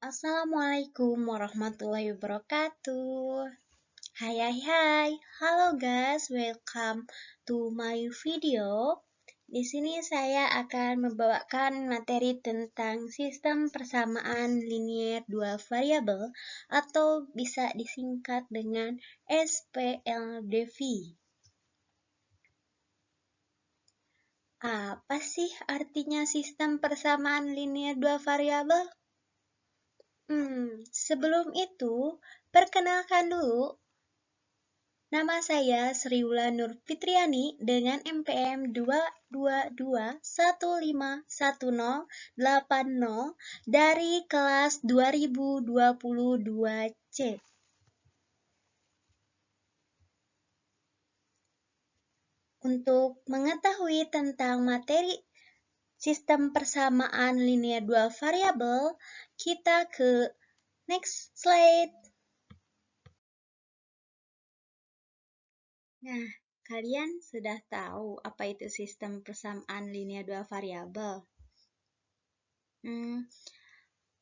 Assalamualaikum warahmatullahi wabarakatuh. Hai, halo guys, welcome to my video. Di sini saya akan membawakan materi tentang sistem persamaan linier dua variabel atau bisa disingkat dengan SPLDV. Apa sih artinya sistem persamaan linier dua variabel? Sebelum itu, perkenalkan dulu, nama saya Sriwula Nur Fitriani dengan NPM 222151080 dari kelas 2022C. Untuk mengetahui tentang materi sistem persamaan linier dua variabel, kita ke next slide. Nah, kalian sudah tahu apa itu sistem persamaan linier dua variabel?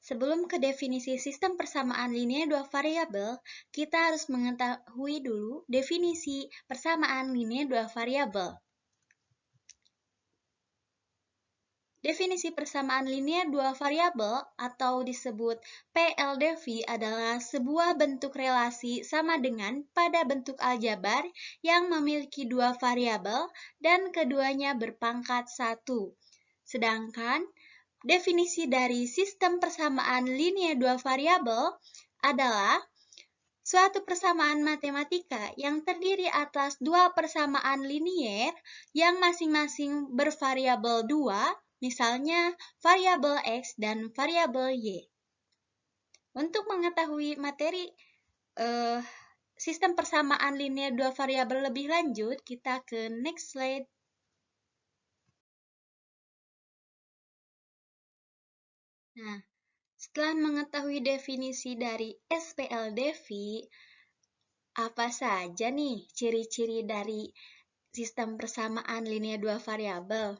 Sebelum ke definisi sistem persamaan linier dua variabel, kita harus mengetahui dulu definisi persamaan linier dua variabel. Definisi persamaan linier dua variabel atau disebut PLDV adalah sebuah bentuk relasi sama dengan pada bentuk aljabar yang memiliki dua variabel dan keduanya berpangkat 1. Sedangkan definisi dari sistem persamaan linier dua variabel adalah suatu persamaan matematika yang terdiri atas dua persamaan linier yang masing-masing bervariabel 2, misalnya variabel X dan variabel Y. Untuk mengetahui materi sistem persamaan linier dua variabel lebih lanjut, kita ke next slide. Nah, setelah mengetahui definisi dari SPLDV, apa saja nih ciri-ciri dari sistem persamaan linier dua variabel?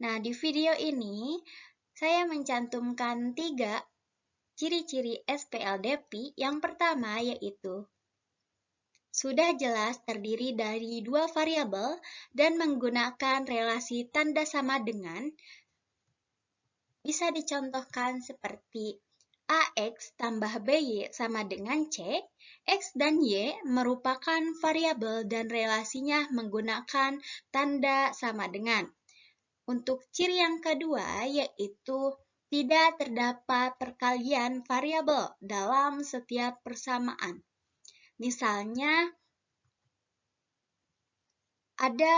Nah, di video ini saya mencantumkan 3 ciri-ciri SPLDV. Yang pertama yaitu sudah jelas terdiri dari dua variabel dan menggunakan relasi tanda sama dengan. Bisa dicontohkan seperti AX tambah BY sama dengan C. X dan Y merupakan variabel dan relasinya menggunakan tanda sama dengan. Untuk ciri yang kedua yaitu tidak terdapat perkalian variabel dalam setiap persamaan. Misalnya, ada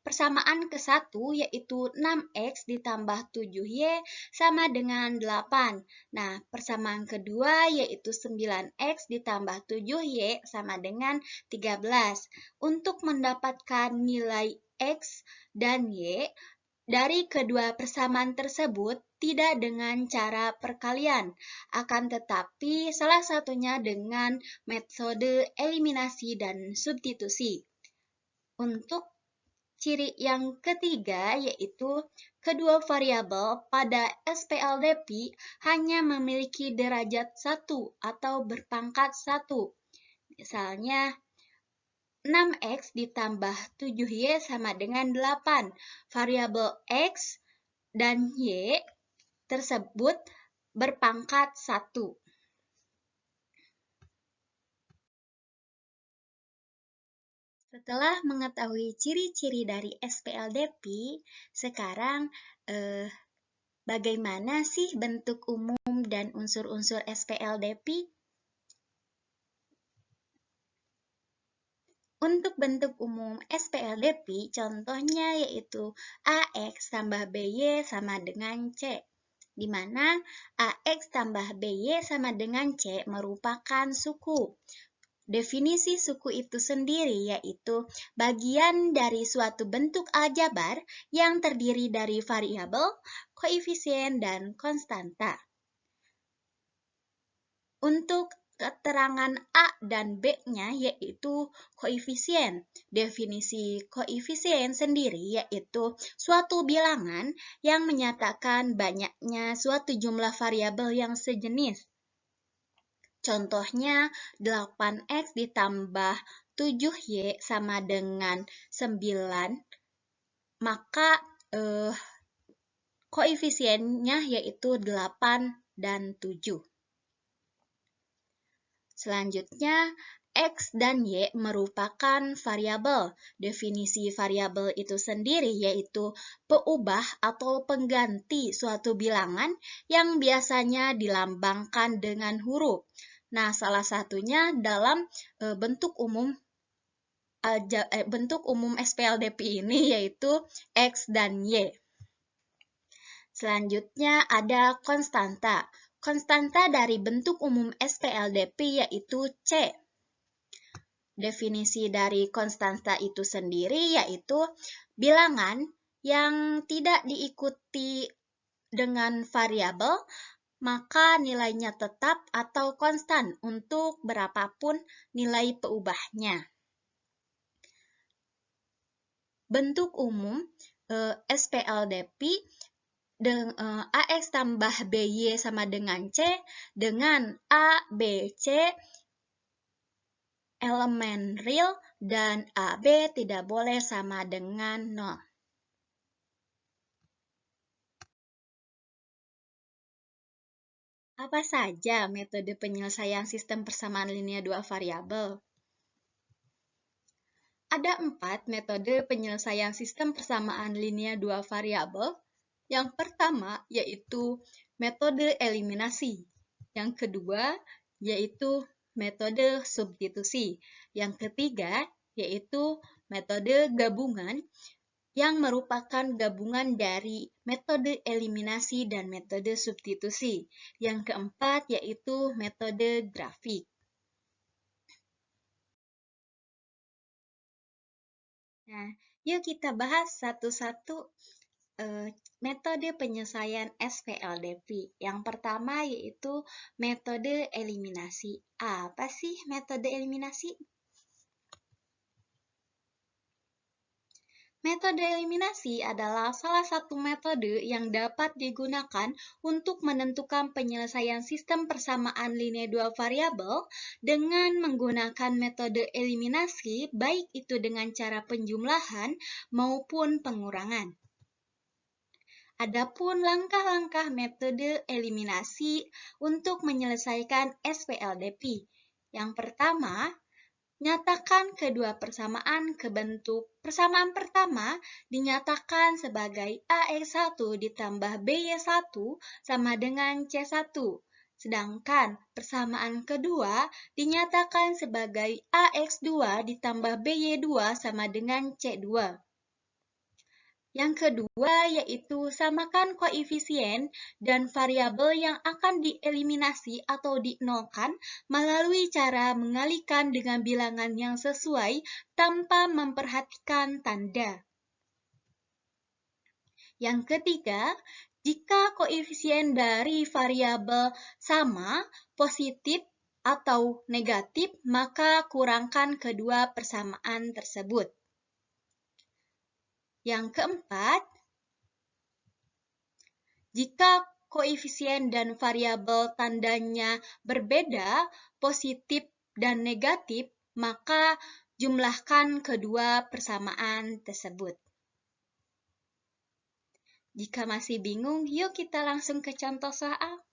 persamaan ke-1 yaitu 6X ditambah 7Y sama dengan 8. Nah, persamaan kedua yaitu 9X ditambah 7Y sama dengan 13. Untuk mendapatkan nilai X dan Y dari kedua persamaan tersebut tidak dengan cara perkalian, akan tetapi salah satunya dengan metode eliminasi dan substitusi. Untuk ciri yang ketiga yaitu kedua variabel pada SPLDV hanya memiliki derajat 1 atau berpangkat 1. Misalnya 6X ditambah 7Y sama dengan 8. Variabel X dan Y tersebut berpangkat 1. Setelah mengetahui ciri-ciri dari SPLDV, sekarang bagaimana sih bentuk umum dan unsur-unsur SPLDV? Untuk bentuk umum SPLDV, contohnya yaitu AX tambah BY sama dengan C, di mana AX tambah BY sama dengan C merupakan suku. Definisi suku itu sendiri yaitu bagian dari suatu bentuk aljabar yang terdiri dari variabel, koefisien, dan konstanta. Untuk keterangan A dan B-nya yaitu koefisien. Definisi koefisien sendiri yaitu suatu bilangan yang menyatakan banyaknya suatu jumlah variabel yang sejenis. Contohnya 8x ditambah 7y sama dengan 9, maka koefisiennya yaitu 8 dan 7. Selanjutnya, X dan Y merupakan variabel. Definisi variabel itu sendiri yaitu peubah atau pengganti suatu bilangan yang biasanya dilambangkan dengan huruf. Nah, salah satunya dalam bentuk umum SPLDP ini yaitu X dan Y. Selanjutnya ada konstanta. Konstanta dari bentuk umum SPLDP yaitu C. Definisi dari konstanta itu sendiri yaitu bilangan yang tidak diikuti dengan variabel, maka nilainya tetap atau konstan untuk berapapun nilai peubahnya. Bentuk umum SPLDP AX tambah BY sama dengan C dengan A, B, C elemen real dan AB tidak boleh sama dengan 0. Apa saja metode penyelesaian sistem persamaan linear dua variabel? Ada 4 metode penyelesaian sistem persamaan linear dua variabel. Yang pertama yaitu metode eliminasi. Yang kedua yaitu metode substitusi. Yang ketiga yaitu metode gabungan yang merupakan gabungan dari metode eliminasi dan metode substitusi. Yang keempat yaitu metode grafik. Nah, yuk kita bahas satu-satu metode penyelesaian SPLDP. Yang pertama yaitu metode eliminasi. Apa sih metode eliminasi? Metode eliminasi adalah salah satu metode yang dapat digunakan untuk menentukan penyelesaian sistem persamaan linear dua variabel dengan menggunakan metode eliminasi, baik itu dengan cara penjumlahan maupun pengurangan. Adapun langkah-langkah metode eliminasi untuk menyelesaikan SPLDP. Yang pertama, nyatakan kedua persamaan ke bentuk. Persamaan pertama dinyatakan sebagai AX1 ditambah BY1 sama dengan C1. Sedangkan persamaan kedua dinyatakan sebagai AX2 ditambah BY2 sama dengan C2. Yang kedua yaitu samakan koefisien dan variabel yang akan dieliminasi atau dinolkan melalui cara mengalihkan dengan bilangan yang sesuai tanpa memperhatikan tanda. Yang ketiga, jika koefisien dari variabel sama, positif atau negatif, maka kurangkan kedua persamaan tersebut. Yang keempat, jika koefisien dan variabel tandanya berbeda, positif dan negatif, maka jumlahkan kedua persamaan tersebut. Jika masih bingung, yuk kita langsung ke contoh soal.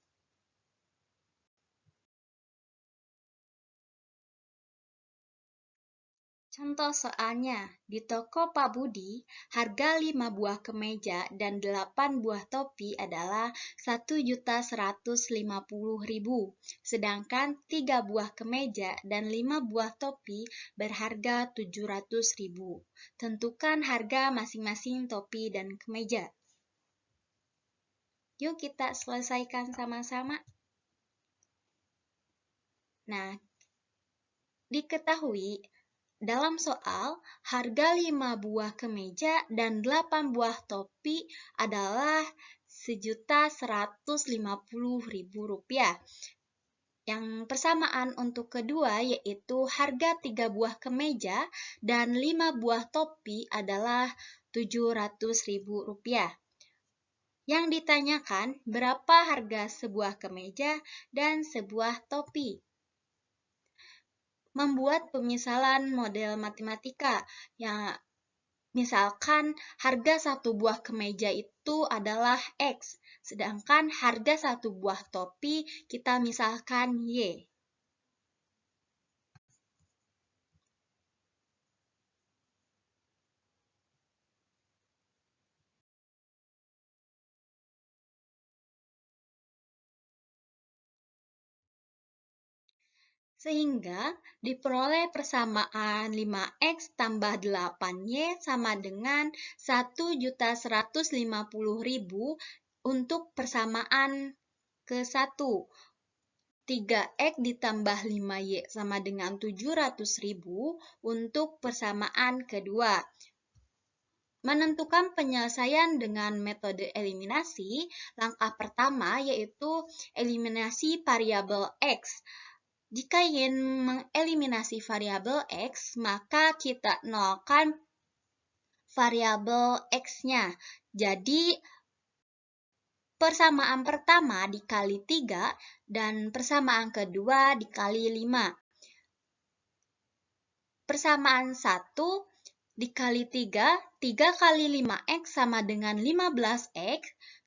Contoh soalnya, di toko Pak Budi, harga 5 buah kemeja dan 8 buah topi adalah 1.150.000, sedangkan 3 buah kemeja dan 5 buah topi berharga 700.000. Tentukan harga masing-masing topi dan kemeja. Yuk kita selesaikan sama-sama. Nah, diketahui dalam soal, harga 5 buah kemeja dan 8 buah topi adalah Rp1.150.000. Yang persamaan untuk kedua yaitu harga 3 buah kemeja dan 5 buah topi adalah Rp700.000. Yang ditanyakan berapa harga sebuah kemeja dan sebuah topi. Membuat pemisalan model matematika yang misalkan harga satu buah kemeja itu adalah X, sedangkan harga satu buah topi kita misalkan Y. Sehingga diperoleh persamaan 5X tambah 8Y sama dengan 1.150.000 untuk persamaan ke-1. 3X ditambah 5Y sama dengan 700.000 untuk persamaan kedua. Menentukan penyelesaian dengan metode eliminasi, langkah pertama yaitu eliminasi variabel X. Jika ingin mengeliminasi variabel X, maka kita nolkan variabel X-nya. Jadi, persamaan pertama dikali 3 dan persamaan kedua dikali 5. Persamaan 1 dikali 3, 3 kali 5X sama dengan 15X,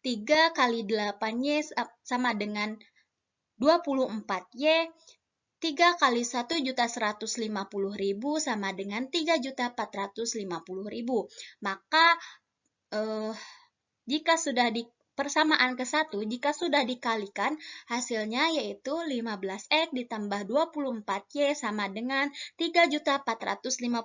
3 kali 8Y sama dengan 24Y, 3 kali 1.150.000 sama dengan 3.450.000. Maka jika sudah di persamaan ke-1, jika sudah dikalikan, hasilnya yaitu 15X ditambah 24Y sama dengan 3.450.000.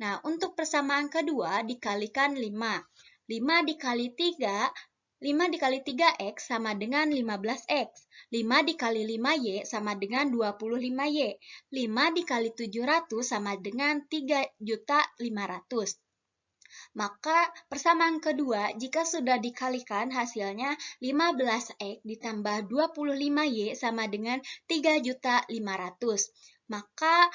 Nah, untuk persamaan kedua dikalikan 5. 5 dikali 3, 5 dikali 3X sama dengan 15X. 5 dikali 5Y sama dengan 25Y. 5 dikali 700 sama dengan 3.500. Maka persamaan kedua jika sudah dikalikan hasilnya 15X ditambah 25Y sama dengan 3.500. Maka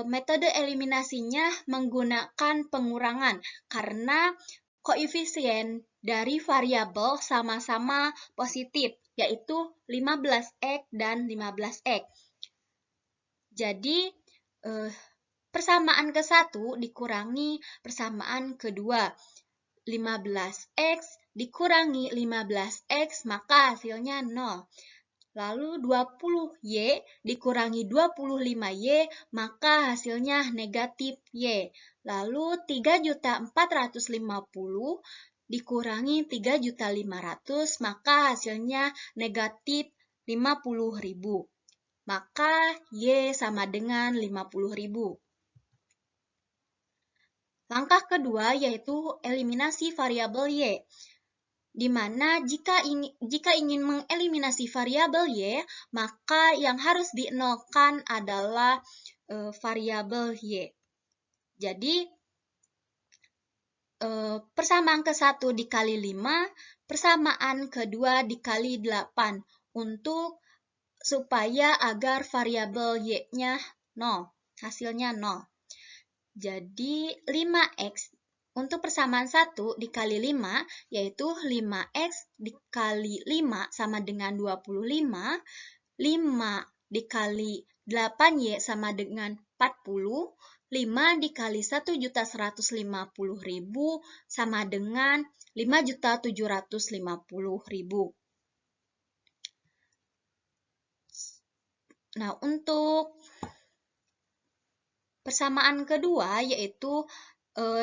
metode eliminasinya menggunakan pengurangan karena koefisien dari variabel sama-sama positif, yaitu 15X dan 15X. Jadi, persamaan ke-1 dikurangi persamaan kedua. 15X dikurangi 15X, maka hasilnya 0. Lalu 20Y dikurangi 25Y, maka hasilnya negatif Y. Lalu 3.450 dikurangi 3.500, maka hasilnya negatif 50.000. Maka Y sama dengan 50.000. Langkah kedua yaitu eliminasi variabel Y, di mana jika ingin mengeliminasi variabel Y, maka yang harus dinolkan adalah variabel Y. Jadi, persamaan ke-1 dikali 5, persamaan kedua dikali 8, supaya agar variabel Y-nya 0, hasilnya 0. Jadi 5X untuk persamaan 1 dikali 5, yaitu 5X dikali 5 sama dengan 25, 5 dikali 8Y sama dengan 40, 5 dikali 1.150.000 sama dengan 5.750.000. Nah, untuk persamaan kedua yaitu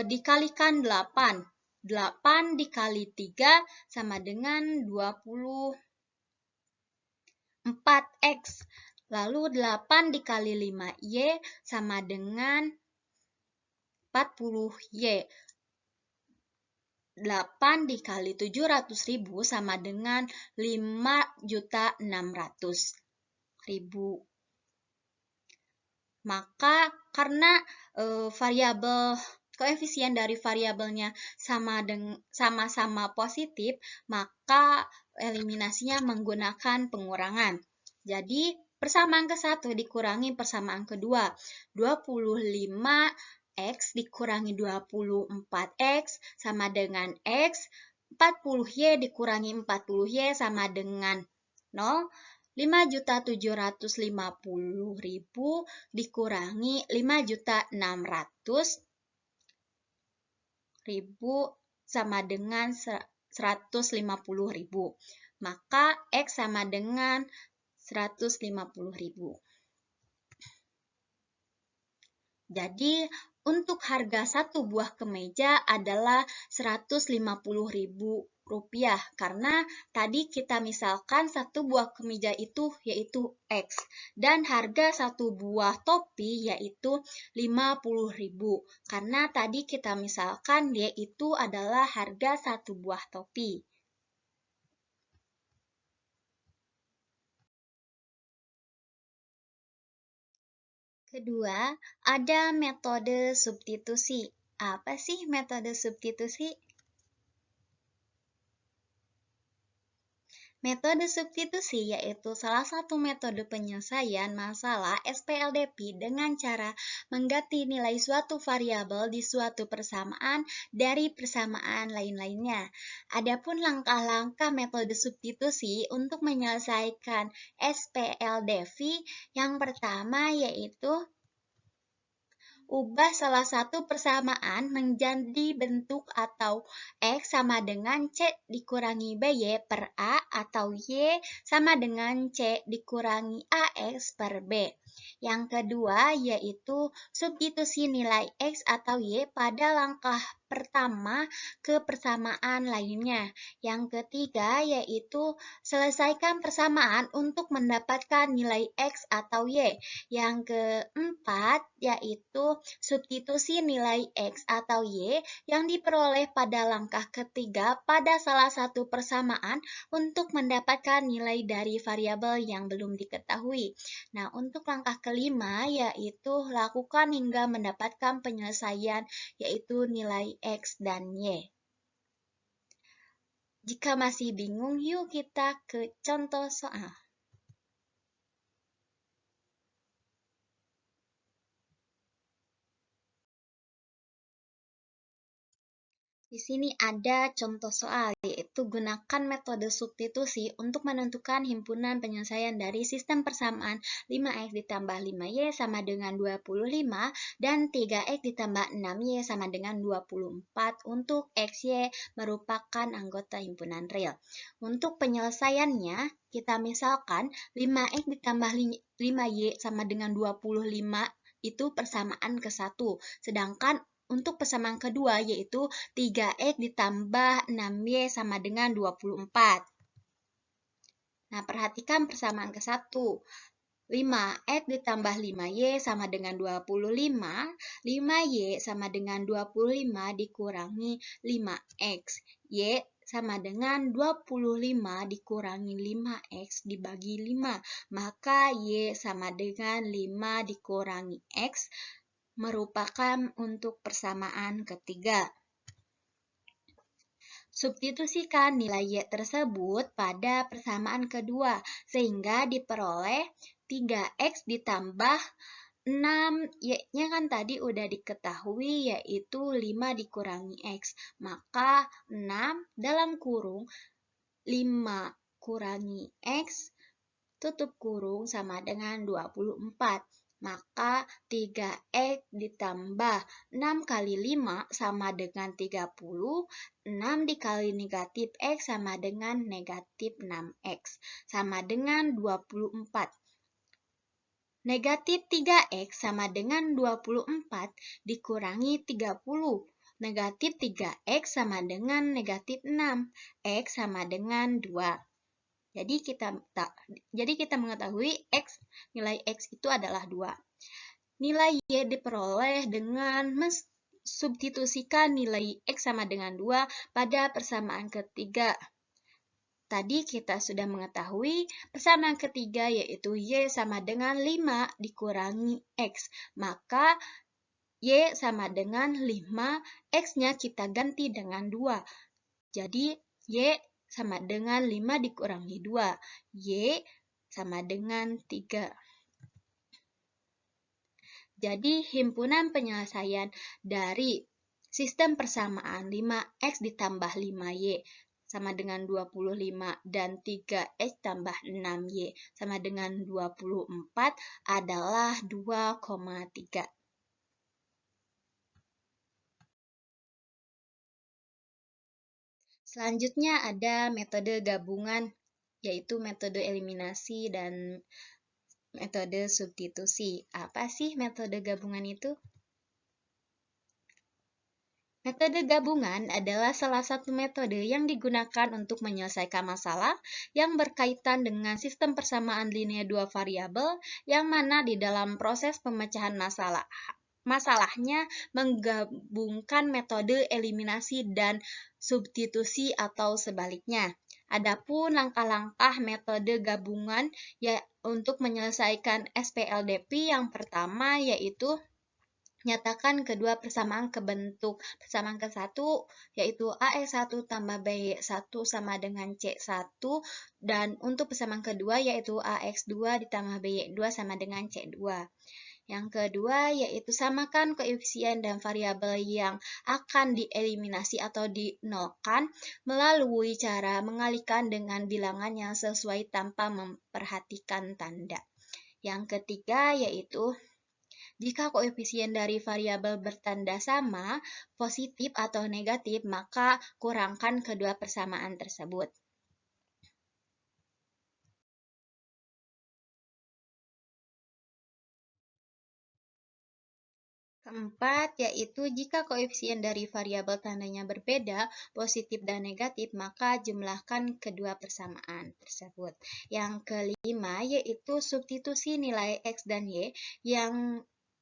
dikalikan 8. 8 dikali 3 sama dengan 24X. Lalu 8 dikali 5Y sama dengan 40Y. 8 dikali 700.000 sama dengan 5.600.000. Maka karena variabel koefisien dari variabelnya sama-sama positif, maka eliminasinya menggunakan pengurangan. Jadi, persamaan ke-1 dikurangi persamaan kedua. 25X dikurangi 24X sama dengan X. 40Y dikurangi 40Y sama dengan 0. 5.750.000 dikurangi 5.600.000 sama dengan 150.000. Maka X sama dengan 150.000. Jadi, untuk harga satu buah kemeja adalah Rp150.000 karena tadi kita misalkan satu buah kemeja itu yaitu X dan harga satu buah topi yaitu Rp50.000 karena tadi kita misalkan yaitu adalah harga satu buah topi. Kedua, ada metode substitusi. Apa sih metode substitusi? Metode substitusi yaitu salah satu metode penyelesaian masalah SPLDP dengan cara mengganti nilai suatu variabel di suatu persamaan dari persamaan lain-lainnya. Adapun langkah-langkah metode substitusi untuk menyelesaikan SPLDP yang pertama yaitu ubah salah satu persamaan menjadi bentuk atau X sama dengan C dikurangi BY per A atau Y sama dengan C dikurangi AX per B. Yang kedua yaitu substitusi nilai X atau Y pada langkah pertama ke persamaan lainnya. Yang ketiga yaitu selesaikan persamaan untuk mendapatkan nilai X atau Y. Yang keempat yaitu substitusi nilai X atau Y yang diperoleh pada langkah ketiga pada salah satu persamaan untuk mendapatkan nilai dari variabel yang belum diketahui. Nah, untuk langkah kelima yaitu lakukan hingga mendapatkan penyelesaian yaitu nilai X dan Y. Jika masih bingung, yuk kita ke contoh soal. Di sini ada contoh soal, yaitu gunakan metode substitusi untuk menentukan himpunan penyelesaian dari sistem persamaan 5X ditambah 5Y sama dengan 25 dan 3X ditambah 6Y sama dengan 24 untuk XY merupakan anggota himpunan real. Untuk penyelesaiannya, kita misalkan 5X ditambah 5Y sama dengan 25 itu persamaan ke-1, sedangkan untuk persamaan kedua yaitu 3X ditambah 6Y sama dengan 24. Nah, perhatikan persamaan ke-1. 5X ditambah 5Y sama dengan 25. 5Y sama dengan 25 dikurangi 5X. Y sama dengan 25 dikurangi 5X dibagi 5. Maka Y sama dengan 5 dikurangi X merupakan untuk persamaan ketiga. Substitusikan nilai Y tersebut pada persamaan kedua, sehingga diperoleh 3X ditambah 6, Y-nya kan tadi udah diketahui yaitu 5 dikurangi X. Maka 6 dalam kurung 5 kurangi X tutup kurung sama dengan 24. Maka 3X ditambah 6 kali 5 sama dengan 30. 6 dikali negatif X sama dengan negatif 6X. Sama dengan 24. Negatif 3X sama dengan 24 dikurangi 30. Negatif 3X sama dengan negatif 6. X sama dengan 2. Jadi kita mengetahui nilai X itu adalah 2. Nilai Y diperoleh dengan mensubstitusikan nilai X sama dengan 2 pada persamaan ketiga. Tadi kita sudah mengetahui persamaan ketiga yaitu Y sama dengan 5 dikurangi X. Maka Y sama dengan 5, X-nya kita ganti dengan 2. Jadi Y sama dengan 5 dikurangi 2. Y sama dengan 3. Jadi, himpunan penyelesaian dari sistem persamaan 5x ditambah 5y sama dengan 25 dan 3x tambah 6y sama dengan 24 adalah 2,3. Selanjutnya ada metode gabungan, yaitu metode eliminasi dan metode substitusi. Apa sih metode gabungan itu? Metode gabungan adalah salah satu metode yang digunakan untuk menyelesaikan masalah yang berkaitan dengan sistem persamaan linear dua variabel, yang mana di dalam proses pemecahan masalahnya menggabungkan metode eliminasi dan substitusi atau sebaliknya. Adapun langkah-langkah metode gabungan ya untuk menyelesaikan SPLDP yang pertama yaitu nyatakan kedua persamaan ke bentuk persamaan ke-1 yaitu AX1 tambah BY1 sama dengan C1, dan untuk persamaan kedua yaitu AX2 ditambah BY2 sama dengan C2. Yang kedua yaitu samakan koefisien dan variabel yang akan dieliminasi atau dinolkan melalui cara mengalihkan dengan bilangan yang sesuai tanpa memperhatikan tanda. Yang ketiga yaitu jika koefisien dari variabel bertanda sama, positif atau negatif, maka kurangkan kedua persamaan tersebut. Keempat, yaitu jika koefisien dari variabel tandanya berbeda, positif dan negatif, maka jumlahkan kedua persamaan tersebut. Yang kelima, yaitu substitusi nilai X dan Y yang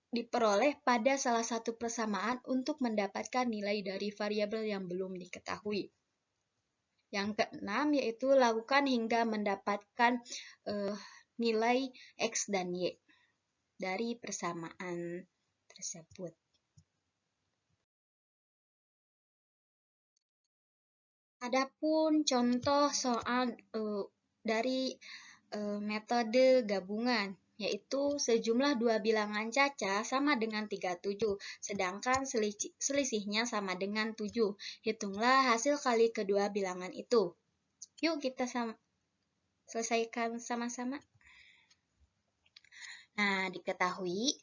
diperoleh pada salah satu persamaan untuk mendapatkan nilai dari variabel yang belum diketahui. Yang keenam, yaitu lakukan hingga mendapatkan nilai X dan Y dari persamaan tersebut. Adapun contoh soal dari metode gabungan, yaitu sejumlah dua bilangan caca sama dengan 37, sedangkan selisihnya sama dengan 7. Hitunglah hasil kali kedua bilangan itu. Yuk kita selesaikan sama-sama. Nah, diketahui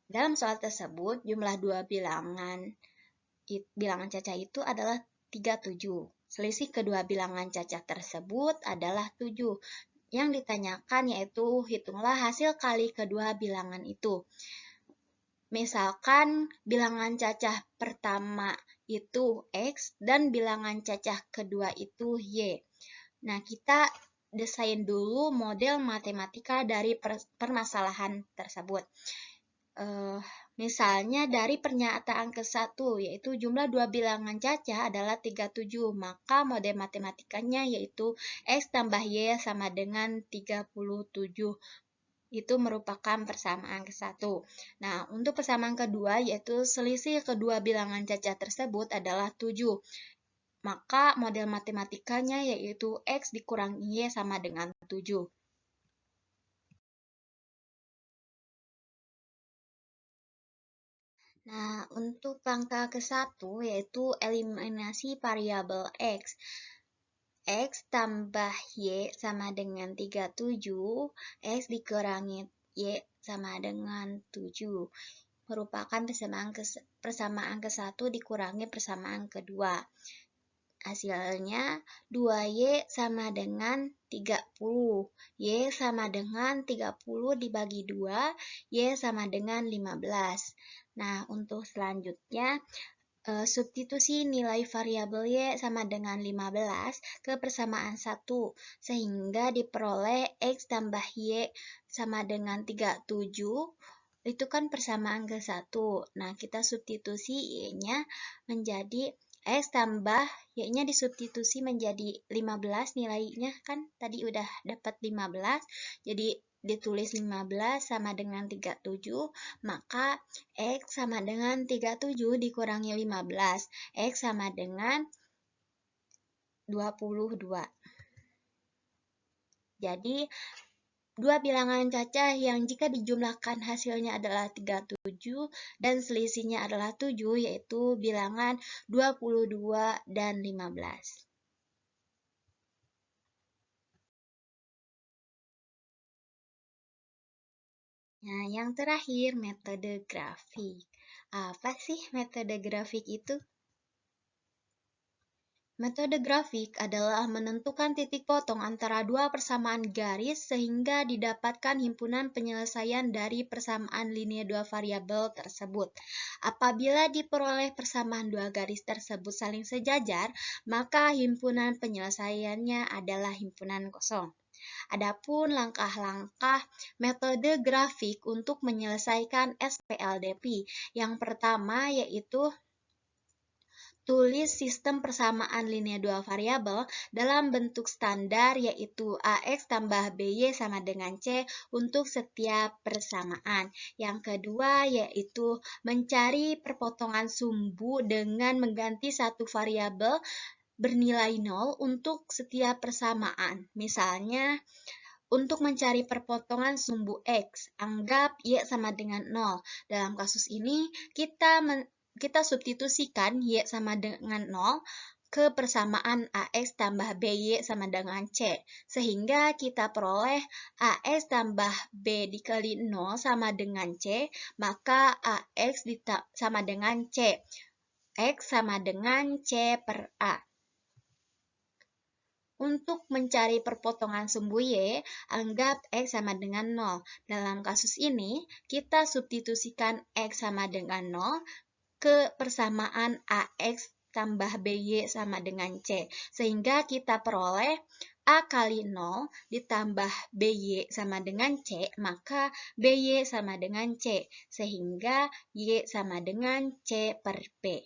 dalam soal tersebut jumlah dua bilangan caca itu adalah 37. Selisih kedua bilangan caca tersebut adalah 7. Yang ditanyakan yaitu hitunglah hasil kali kedua bilangan itu. Misalkan bilangan cacah pertama itu X dan bilangan cacah kedua itu Y. Nah, kita desain dulu model matematika dari permasalahan tersebut. Misalnya dari pernyataan ke-1, yaitu jumlah dua bilangan cacah adalah 37, maka model matematikanya yaitu X tambah Y sama dengan 37. Itu merupakan persamaan ke-1. Nah, untuk persamaan kedua yaitu selisih kedua bilangan cacah tersebut adalah 7. Maka model matematikanya yaitu X dikurangi Y sama dengan 7. Nah, untuk langkah ke-1 yaitu eliminasi variabel X. X tambah Y sama dengan 37, X dikurangi Y sama dengan 7. Merupakan persamaan ke-1 dikurangi persamaan kedua. Hasilnya 2Y sama dengan 30. Y sama dengan 30 dibagi 2, Y sama dengan 15. Nah, untuk selanjutnya, substitusi nilai variabel Y sama dengan 15 ke persamaan 1, sehingga diperoleh X tambah Y sama dengan 37. Itu kan persamaan ke-1. Nah, kita substitusi Y-nya menjadi X tambah Y-nya disubstitusi menjadi 15, nilainya kan tadi udah dapat 15, jadi ditulis 15 sama dengan 37, maka X sama dengan 37 dikurangi 15, X sama dengan 22. Jadi, dua bilangan cacah yang jika dijumlahkan hasilnya adalah 37 dan selisihnya adalah 7, yaitu bilangan 22 dan 15. Nah, yang terakhir, metode grafik. Apa sih metode grafik itu? Metode grafik adalah menentukan titik potong antara dua persamaan garis sehingga didapatkan himpunan penyelesaian dari persamaan linear dua variabel tersebut. Apabila diperoleh persamaan dua garis tersebut saling sejajar, maka himpunan penyelesaiannya adalah himpunan kosong. Adapun langkah-langkah metode grafik untuk menyelesaikan SPLDP, yang pertama yaitu tulis sistem persamaan linear dua variabel dalam bentuk standar, yaitu AX tambah BY sama dengan C untuk setiap persamaan. Yang kedua yaitu mencari perpotongan sumbu dengan mengganti satu variabel bernilai 0 untuk setiap persamaan. Misalnya, untuk mencari perpotongan sumbu X, anggap Y sama dengan 0. Dalam kasus ini, kita substitusikan Y sama dengan 0 ke persamaan AX tambah BY sama dengan C. Sehingga kita peroleh AX tambah B dikali 0 sama dengan C, maka AX sama dengan C. X sama dengan C per A. Untuk mencari perpotongan sumbu Y, anggap X sama dengan 0. Dalam kasus ini, kita substitusikan X sama dengan 0 ke persamaan AX tambah BY sama dengan C. Sehingga kita peroleh A kali 0 ditambah BY sama dengan C, maka BY sama dengan C. Sehingga Y sama dengan C per P.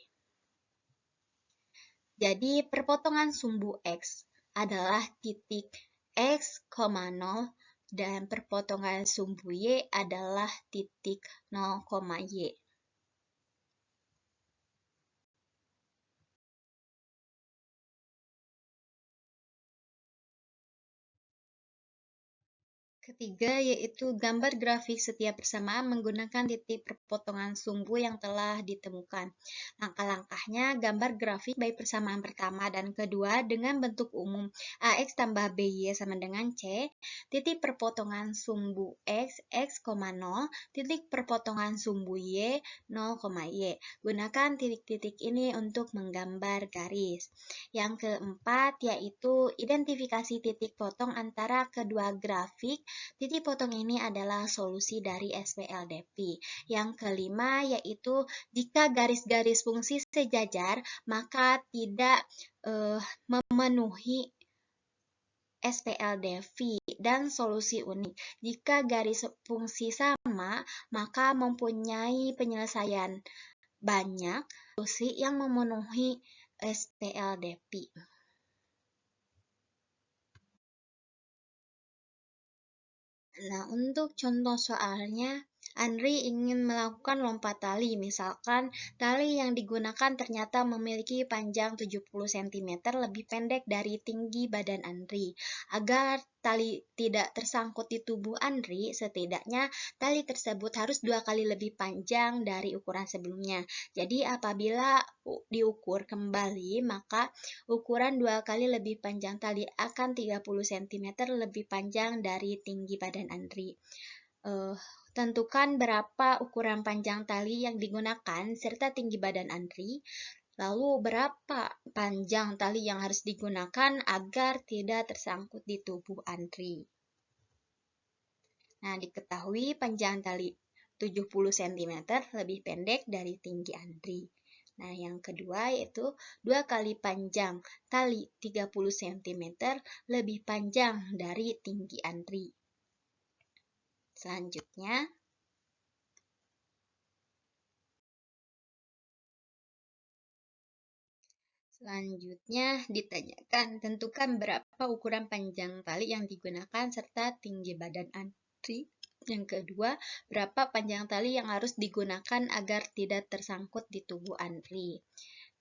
Jadi, perpotongan sumbu X adalah titik X, 0, dan perpotongan sumbu Y adalah titik 0, Y. Ketiga, yaitu gambar grafik setiap persamaan menggunakan titik perpotongan sumbu yang telah ditemukan. Langkah-langkahnya, gambar grafik baik persamaan pertama dan kedua dengan bentuk umum AX tambah BY sama dengan C, titik perpotongan sumbu X, X, 0, titik perpotongan sumbu Y, 0, Y. Gunakan titik-titik ini untuk menggambar garis. Yang keempat, yaitu identifikasi titik potong antara kedua grafik. Titik potong ini adalah solusi dari SPLDP. Yang kelima yaitu jika garis-garis fungsi sejajar, maka tidak memenuhi SPLDP dan solusi unik. Jika garis fungsi sama, maka mempunyai penyelesaian banyak solusi yang memenuhi SPLDP. Nah, untuk contoh soalnya, Andri ingin melakukan lompat tali. Misalkan, tali yang digunakan ternyata memiliki panjang 70 cm lebih pendek dari tinggi badan Andri. Agar tali tidak tersangkut di tubuh Andri, setidaknya tali tersebut harus 2 kali lebih panjang dari ukuran sebelumnya. Jadi, apabila diukur kembali, maka ukuran 2 kali lebih panjang tali akan 30 cm lebih panjang dari tinggi badan Andri. Tentukan berapa ukuran panjang tali yang digunakan serta tinggi badan Andri. Lalu berapa panjang tali yang harus digunakan agar tidak tersangkut di tubuh Andri. Nah, diketahui panjang tali 70 cm lebih pendek dari tinggi Andri. Nah, yang kedua yaitu 2 kali panjang tali 30 cm lebih panjang dari tinggi Andri. Selanjutnya ditanyakan, tentukan berapa ukuran panjang tali yang digunakan serta tinggi badan Andri. Yang kedua, berapa panjang tali yang harus digunakan agar tidak tersangkut di tubuh Andri.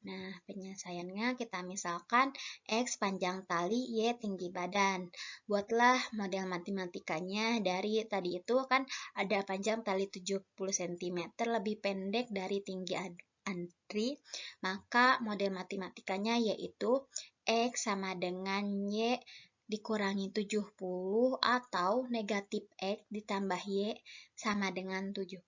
Nah, penyelesaiannya kita misalkan X panjang tali, Y tinggi badan. Buatlah model matematikanya dari tadi itu kan ada panjang tali 70 cm lebih pendek dari tinggi Andri. Maka model matematikanya yaitu X sama dengan Y dikurangi 70 atau negatif X ditambah Y sama dengan 70.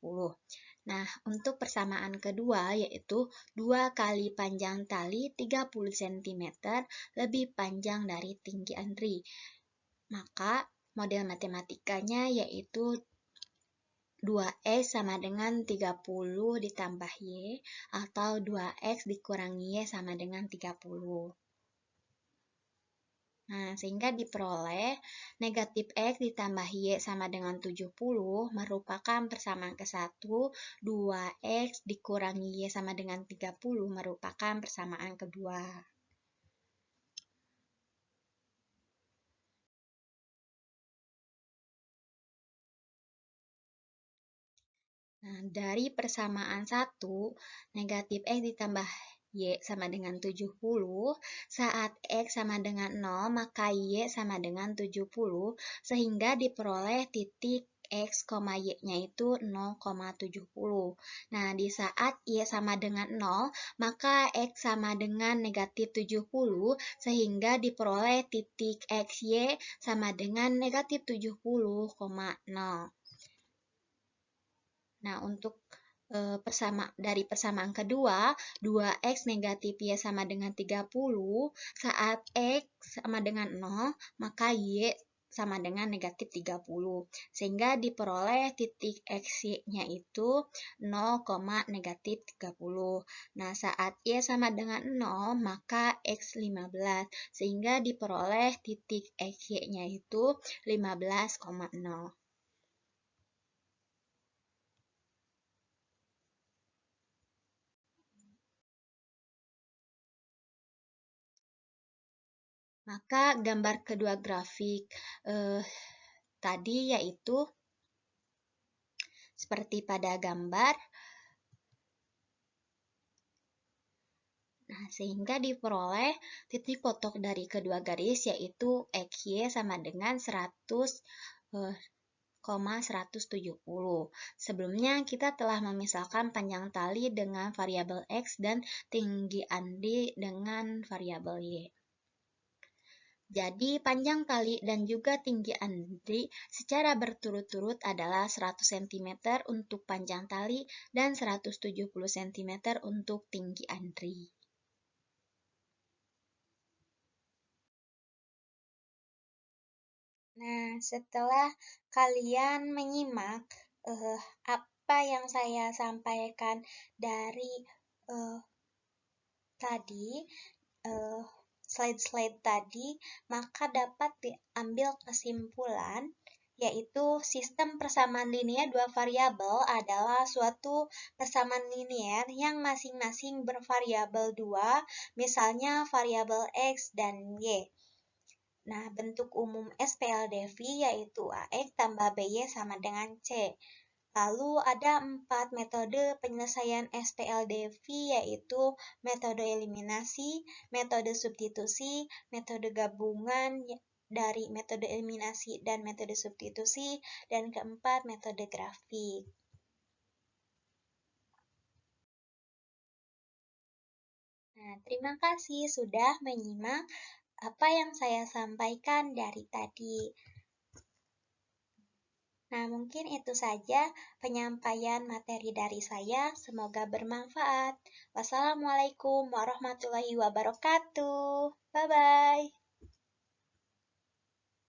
Nah, untuk persamaan kedua yaitu 2 kali panjang tali 30 cm lebih panjang dari tinggi Andri. Maka model matematikanya yaitu 2X sama dengan 30 ditambah Y atau 2X dikurangi Y sama dengan 30. Nah, sehingga diperoleh negatif X ditambah Y sama dengan 70 merupakan persamaan ke-1, 2X dikurangi Y sama dengan 30 merupakan persamaan kedua. Nah, dari persamaan 1, negatif X ditambah Y sama dengan 70, saat X sama dengan 0, maka Y sama dengan 70, sehingga diperoleh titik X, Y-nya itu 0,70. Nah, di saat Y sama dengan 0, maka X sama dengan negatif 70, sehingga diperoleh titik X, Y sama dengan negatif 70,0. Nah, untuk dari persamaan kedua, 2X negatif Y sama dengan 30, saat X sama dengan 0, maka Y sama dengan negatif 30. Sehingga diperoleh titik X-nya itu 0, negatif 30. Nah, saat Y sama dengan 0, maka X 15. Sehingga diperoleh titik X-nya itu 15,0. Maka gambar kedua grafik tadi yaitu seperti pada gambar. Nah, sehingga diperoleh titik kotak dari kedua garis yaitu XY sama dengan 100,170. Sebelumnya kita telah memisahkan panjang tali dengan variabel X dan tinggi Andri dengan variabel Y. Jadi panjang tali dan juga tinggi Andri secara berturut-turut adalah 100 cm untuk panjang tali dan 170 cm untuk tinggi Andri. Nah, setelah kalian menyimak apa yang saya sampaikan dari tadi, slide-slide tadi, maka dapat diambil kesimpulan, yaitu sistem persamaan linear dua variabel adalah suatu persamaan linear yang masing-masing bervariabel 2, misalnya variabel X dan Y. Nah, bentuk umum SPLDV yaitu AX tambah BY sama dengan C. Lalu ada 4 metode penyelesaian SPLDV yaitu metode eliminasi, metode substitusi, metode gabungan dari metode eliminasi dan metode substitusi, dan keempat metode grafik. Nah, terima kasih sudah menyimak apa yang saya sampaikan dari tadi. Nah, mungkin itu saja penyampaian materi dari saya. Semoga bermanfaat. Wassalamualaikum warahmatullahi wabarakatuh. Bye-bye.